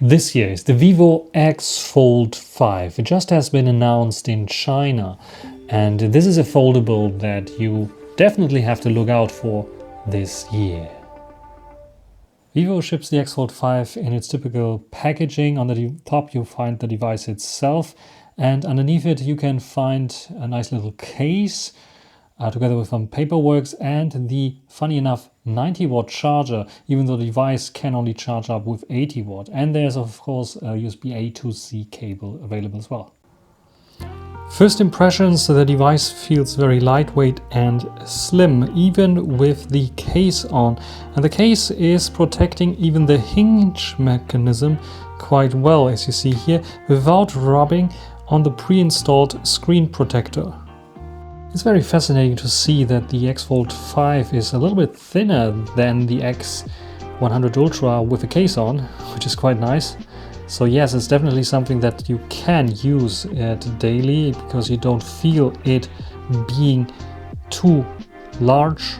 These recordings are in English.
This year is the Vivo X Fold 5. It just has been announced in China, and this is a foldable that you definitely have to look out for this year. Vivo ships the X Fold 5 in its typical packaging. On the top you find the device itself, and underneath it you can find a nice little case together with some paperwork and the, funny enough, 90-watt charger, even though the device can only charge up with 80 watt. And there's of course a USB A to C cable available as well. First impressions, the device feels very lightweight and slim, even with the case on. And the case is protecting even the hinge mechanism quite well, as you see here, without rubbing on the pre-installed screen protector. It's very fascinating to see that the X Fold 5 is a little bit thinner than the X100 Ultra with a case on, which is quite nice. So yes, it's definitely something that you can use daily because you don't feel it being too large,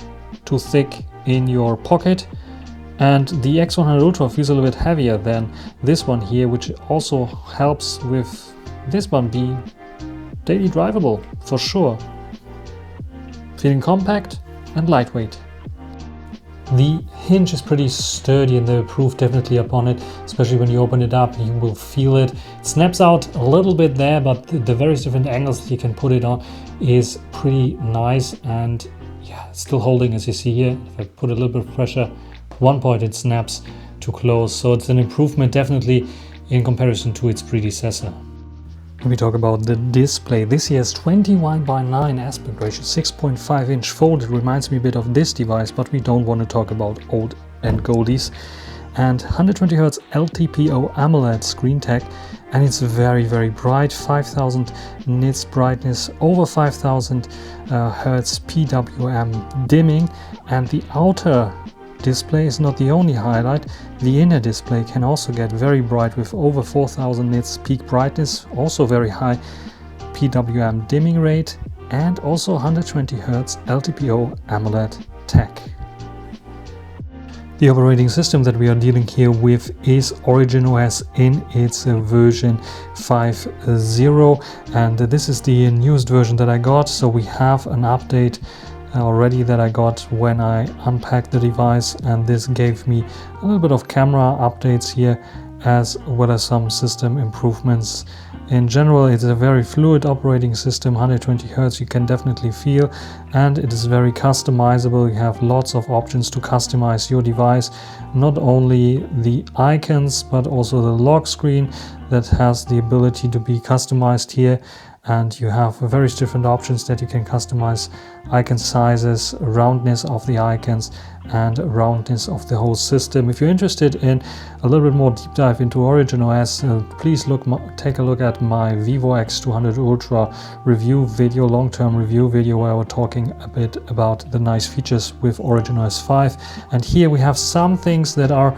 too thick in your pocket. And the X100 Ultra feels a little bit heavier than this one here, which also helps with this one being daily drivable for sure. Feeling compact and lightweight. The hinge is pretty sturdy and the proof definitely upon it, especially when you open it up, you will feel it. It snaps out a little bit there, but the various different angles that you can put it on is pretty nice, and yeah, it's still holding, as you see here. If I put a little bit of pressure, at one point it snaps to close, so it's an improvement definitely in comparison to its predecessor. When we talk about the display, this year's 21:9 aspect ratio, 6.5 inch fold. It reminds me a bit of this device, but we don't want to talk about old and goldies. And 120Hz LTPO AMOLED screen tech, and it's very, very bright, 5000 nits brightness, over 5000 Hertz PWM dimming, and the outer display is not the only highlight. The inner display can also get very bright with over 4000 nits peak brightness, also very high PWM dimming rate, and also 120Hz LTPO AMOLED tech. The operating system that we are dealing here with is Origin OS in its version 5.0, and this is the newest version that I got, so we have an update already that I got when I unpacked the device, and this gave me a little bit of camera updates here as well as some system improvements. In general, it's a very fluid operating system, 120 Hz you can definitely feel, and it is very customizable. You have lots of options to customize your device, not only the icons but also the lock screen that has the ability to be customized here. And you have various different options that you can customize: icon sizes, roundness of the icons, and roundness of the whole system. If you're interested in a little bit more deep dive into Origin OS, please take a look at my Vivo X200 Ultra review video, long-term review video, where we're talking a bit about the nice features with Origin OS 5. And here we have some things that are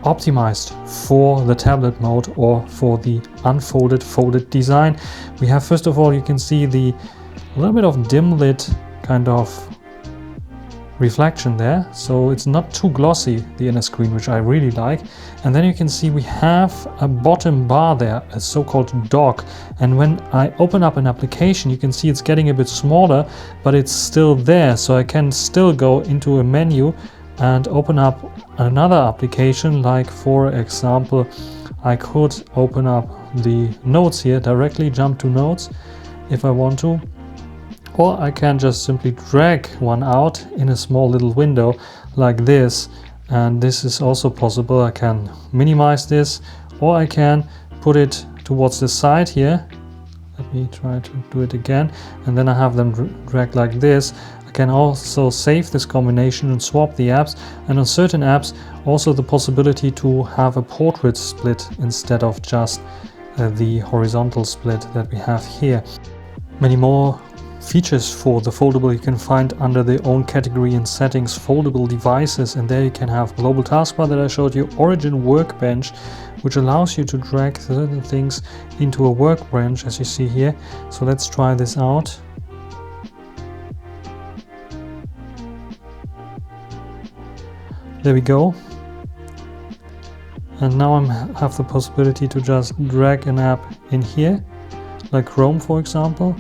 optimized for the tablet mode or for the unfolded folded design. We have, first of all, you can see the little bit of dim lit kind of reflection there, so it's not too glossy, the inner screen, which I really like. And then you can see we have a bottom bar there, a so-called dock, and when I open up an application you can see it's getting a bit smaller, but it's still there, so I can still go into a menu and open up another application. Like for example, I could open up the notes here, directly jump to notes if I want to, or I can just simply drag one out in a small little window like this, and this is also possible. I can minimize this, or I can put it towards the side here. Let me try to do it again, and then I have them dragged like this. I can also save this combination and swap the apps, and on certain apps also the possibility to have a portrait split instead of just the horizontal split that we have here. Many more features for the foldable you can find under the own category in settings, foldable devices, and there you can have global taskbar that I showed you, Origin workbench, which allows you to drag certain things into a workbench, as you see here. So let's try this out. There we go. And now I have the possibility to just drag an app in here, like Chrome for example.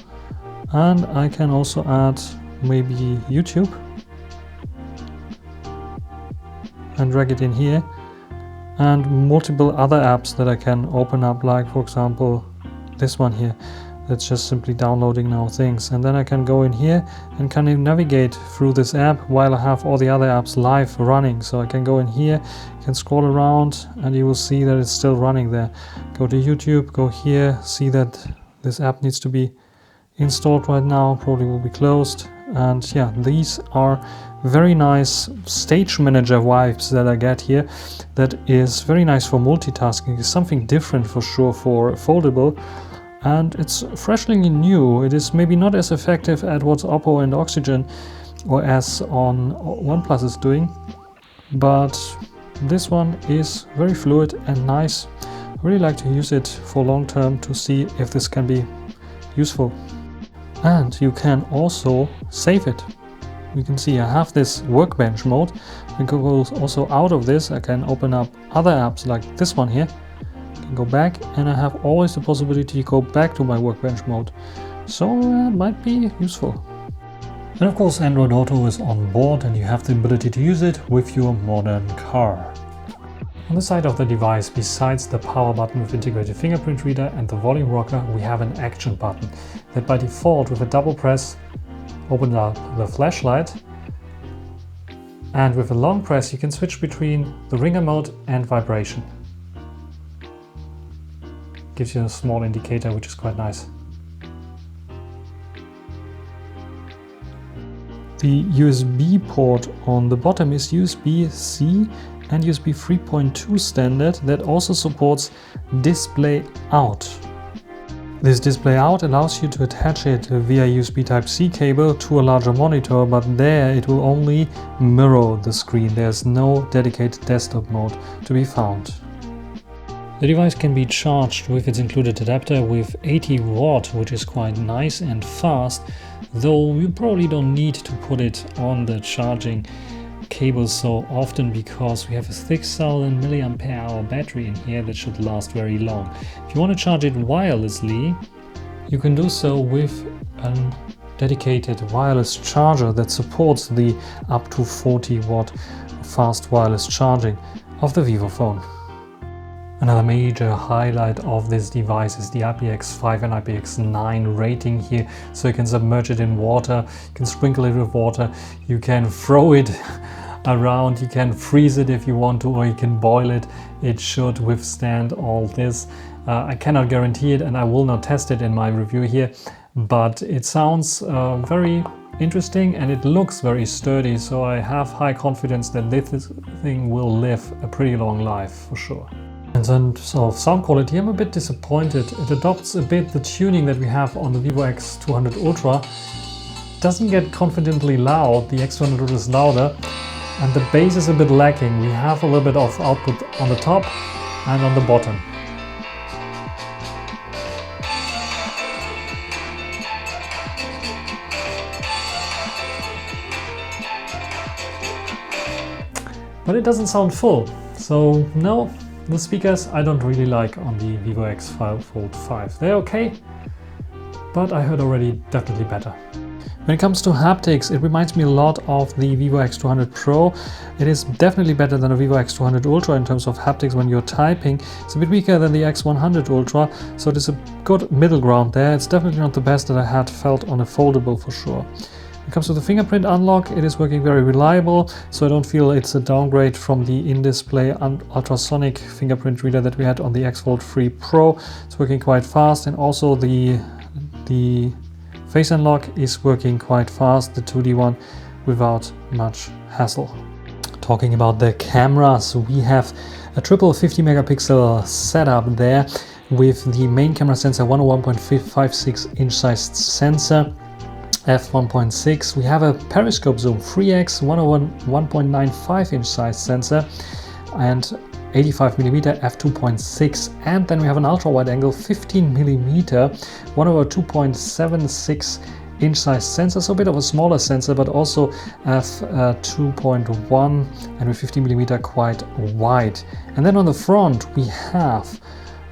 And I can also add maybe YouTube and drag it in here. And multiple other apps that I can open up, like for example this one here. That's just simply downloading now things, and then I can go in here and kind of navigate through this app while I have all the other apps live running. So I can go in here, can scroll around, and you will see that it's still running there. Go to YouTube, go here, see that this app needs to be installed right now, probably will be closed. And yeah, these are very nice stage manager vibes that I get here. That is very nice for multitasking. It's something different for sure for Foldable. And it's freshly new. It is maybe not as effective at what Oppo and Oxygen or as on OnePlus is doing, but this one is very fluid and nice. I really like to use it for long term to see if this can be useful. And you can also save it. You can see I have this workbench mode. I can go also out of this. I can open up other apps like this one here. Go back, and I have always the possibility to go back to my workbench mode, so it might be useful. And of course Android Auto is on board, and you have the ability to use it with your modern car. On the side of the device, besides the power button with integrated fingerprint reader and the volume rocker, we have an action button that by default with a double press opens up the flashlight, and with a long press you can switch between the ringer mode and vibration. Gives you a small indicator, which is quite nice. The USB port on the bottom is USB-C and USB 3.2 standard that also supports display out. This display out allows you to attach it via USB Type-C cable to a larger monitor, but there it will only mirror the screen. There's no dedicated desktop mode to be found. The device can be charged with its included adapter with 80 watt, which is quite nice and fast, though you probably don't need to put it on the charging cable so often because we have a 6000 mAh battery in here that should last very long. If you want to charge it wirelessly, you can do so with a dedicated wireless charger that supports the up to 40 watt fast wireless charging of the Vivo phone. Another major highlight of this device is the IPX5 and IPX9 rating here. So you can submerge it in water, you can sprinkle it with water, you can throw it around, you can freeze it if you want to, or you can boil it. It should withstand all this. I cannot guarantee it and I will not test it in my review here, but it sounds very interesting and it looks very sturdy, so I have high confidence that this thing will live a pretty long life for sure. In terms of sound quality, I'm a bit disappointed. It adopts a bit the tuning that we have on the Vivo X200 Ultra. Doesn't get confidently loud, the X200 Ultra is louder, and the bass is a bit lacking. We have a little bit of output on the top and on the bottom. But it doesn't sound full, so no. The speakers I don't really like on the Vivo X Fold 5. They're okay, but I heard already definitely better. When it comes to haptics, it reminds me a lot of the Vivo X200 Pro. It is definitely better than the Vivo X200 Ultra in terms of haptics when you're typing. It's a bit weaker than the X100 Ultra, so it is a good middle ground there. It's definitely not the best that I had felt on a Foldable for sure. When it comes to the fingerprint unlock, it is working very reliable, so I don't feel it's a downgrade from the in-display ultrasonic fingerprint reader that we had on the X Fold 3 Pro. It's working quite fast, and also the face unlock is working quite fast, the 2D one, without much hassle. Talking about the cameras, we have a triple 50 megapixel setup there with the main camera sensor 101.56 inch sized sensor, f1.6. We have a periscope zoom 3x 101.95 inch size sensor and 85mm f2.6, and then we have an ultra wide angle 15mm 1/2.76 inch size sensor, so a bit of a smaller sensor, but also f2.1 and with 50mm quite wide. And then on the front we have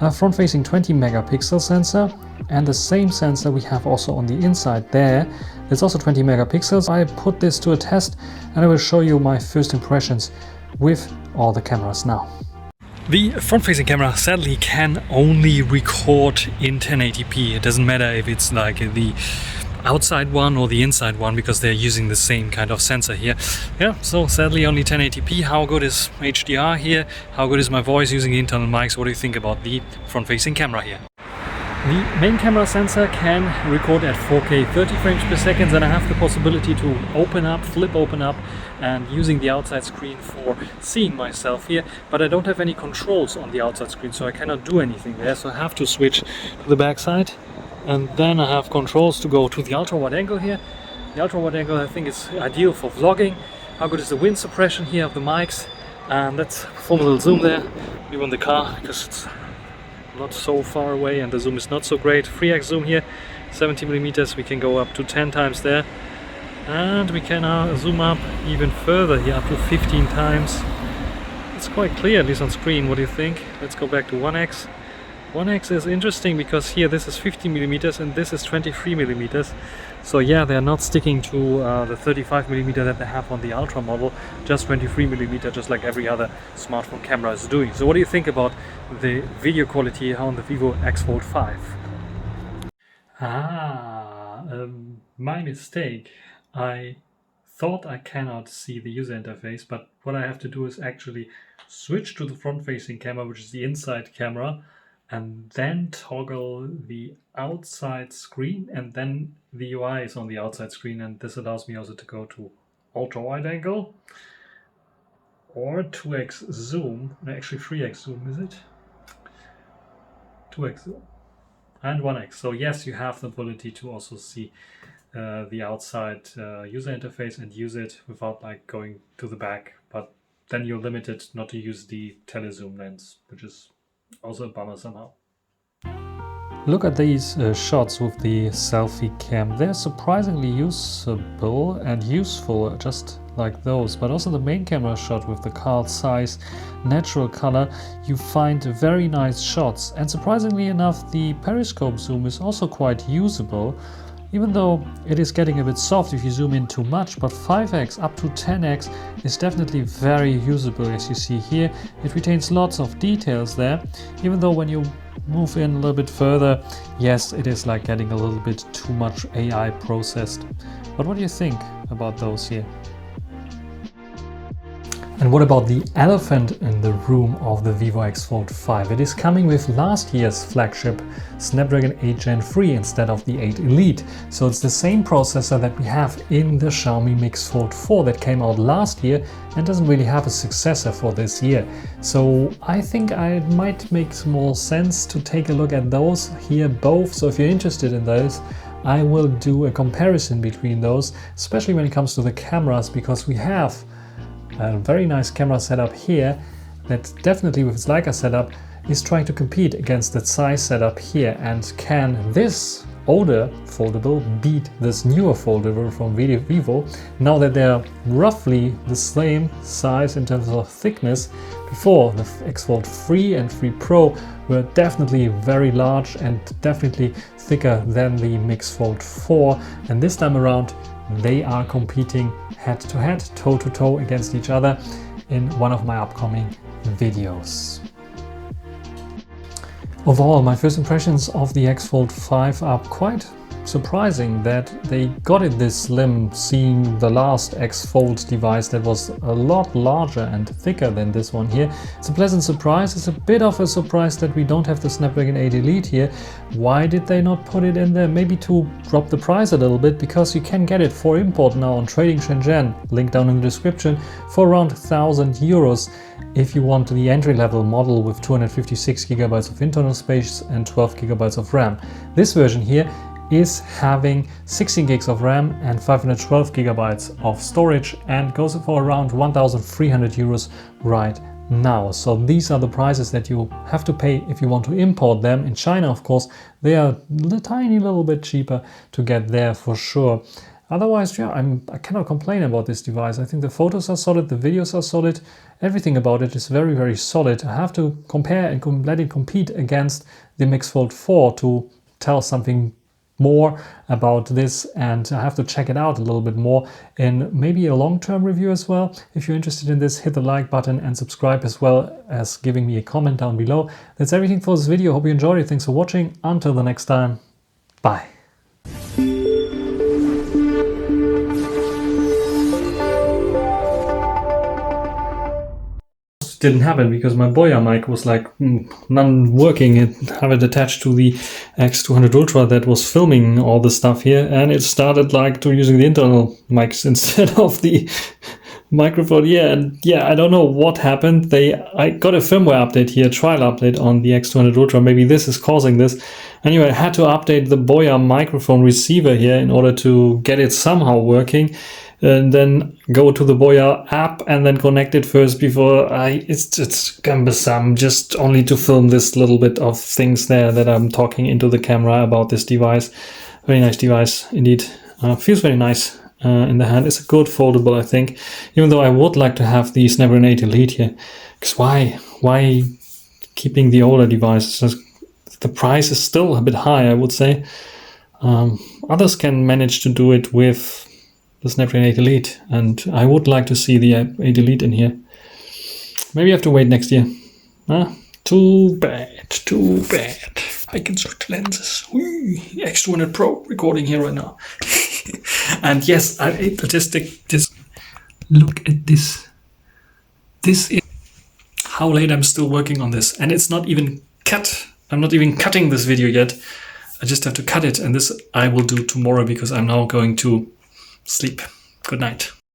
a front-facing 20 megapixel sensor, and the same sensor we have also on the inside there. It's also 20 megapixels. I put this to a test and I will show you my first impressions with all the cameras now. The front-facing camera sadly can only record in 1080p. It doesn't matter if it's like the outside one or the inside one, because they're using the same kind of sensor here. Yeah, so sadly only 1080p. How good is HDR here? How good is my voice using the internal mics? What do you think about the front-facing camera here? The main camera sensor can record at 4K 30 frames per second, and I have the possibility to flip open up, and using the outside screen for seeing myself here, but I don't have any controls on the outside screen, so I cannot do anything there, so I have to switch to the back side, and then I have controls to go to the ultra wide angle here. The ultra wide angle I think is ideal for vlogging. How good is the wind suppression here of the mics, and let's perform a little zoom there, maybe on the car, because it's not so far away and the zoom is not so great. 3x zoom here, 70mm, we can go up to 10 times there, and we can zoom up even further here, up to 15 times. It's quite clear, at least on screen. What do you think? Let's go back to 1x. 1x is interesting because here this is 50mm and this is 23mm. So yeah, they're not sticking to the 35mm that they have on the Ultra model, just 23mm, just like every other smartphone camera is doing. So what do you think about the video quality on the Vivo X Fold 5? My mistake. I thought I cannot see the user interface, but what I have to do is actually switch to the front-facing camera, which is the inside camera, and then toggle the outside screen, and then the UI is on the outside screen, and this allows me also to go to ultra wide angle or 2x zoom, actually 3x zoom, is it? 2x zoom and 1x. So yes, you have the ability to also see the outside user interface and use it without like going to the back, but then you're limited not to use the telezoom lens, which is also a bummer somehow. Look at these shots with the selfie cam. They're surprisingly usable and useful, just like those. But also the main camera shot with the Carl Zeiss natural color, you find very nice shots. And surprisingly enough, the periscope zoom is also quite usable, even though it is getting a bit soft if you zoom in too much. But 5x up to 10x is definitely very usable, as you see here. It retains lots of details there, even though when you move in a little bit further, yes, it is like getting a little bit too much AI processed. But what do you think about those here? And what about the elephant in the room of the Vivo X Fold 5? It is coming with last year's flagship Snapdragon 8 Gen 3 instead of the 8 Elite. So it's the same processor that we have in the Xiaomi Mix Fold 4 that came out last year and doesn't really have a successor for this year. So I think it might make more sense to take a look at those here both. So if you're interested in those, I will do a comparison between those, especially when it comes to the cameras, because we have a very nice camera setup here that definitely with its Leica setup is trying to compete against the Zeiss setup here. And can this older foldable beat this newer foldable from Vivo, now that they're roughly the same size in terms of thickness? Before, the X Fold 3 and 3 Pro were definitely very large and definitely thicker than the Mix Fold 4, and this time around they are competing head to head, toe to toe against each other in one of my upcoming videos. Overall, my first impressions of the X Fold 5 are quite surprising that they got it this slim, seeing the last X Fold device that was a lot larger and thicker than this one here. It's a pleasant surprise. It's a bit of a surprise that we don't have the Snapdragon 8 Elite here. Why did they not put it in there? Maybe to drop the price a little bit, because you can get it for import now on Trading Shenzhen, link down in the description, for around 1,000 euros if you want the entry-level model with 256 gigabytes of internal space and 12 gigabytes of RAM. This version here is having 16 gigs of RAM and 512 gigabytes of storage and goes for around 1,300 euros right now. So these are the prices that you have to pay if you want to import them. In China, of course, they are a tiny little bit cheaper to get there for sure. Otherwise, yeah, I cannot complain about this device. I think the photos are solid, the videos are solid, everything about it is very, very solid. I have to compare and let it compete against the Mix Fold 4 to tell something more about this, and I have to check it out a little bit more in maybe a long-term review as well. If you're interested in this, hit the like button and subscribe, as well as giving me a comment down below. That's everything for this video. Hope you enjoyed it. Thanks for watching. Until the next time, bye. Didn't happen because my Boya mic was like non working. It have it attached to the X200 Ultra that was filming all the stuff here, and it started like to using the internal mics instead of the microphone. I don't know what happened. I got a firmware update here, trial update on the X200 Ultra. Maybe this is causing this. Anyway, I had to update the Boya microphone receiver here in order to get it somehow working. And then go to the Boya app and then connect it first before it's cumbersome just only to film this little bit of things there that I'm talking into the camera about this device. Very nice device indeed. Feels very nice in the hand. It's a good foldable, I think, even though I would like to have the Snapdragon 8 Elite here. Because why keeping the older devices? The price is still a bit high, I would say. Others can manage to do it with the Snapdragon 8 Elite, and I would like to see the 8 Elite in here. Maybe I have to wait next year. Too bad, too bad. I can switch lenses. Whee! X200 Pro recording here right now. And yes, just look at this. This is how late I'm still working on this, and it's not even cut. I'm not even cutting this video yet. I just have to cut it, and this I will do tomorrow because I'm now going to sleep. Good night.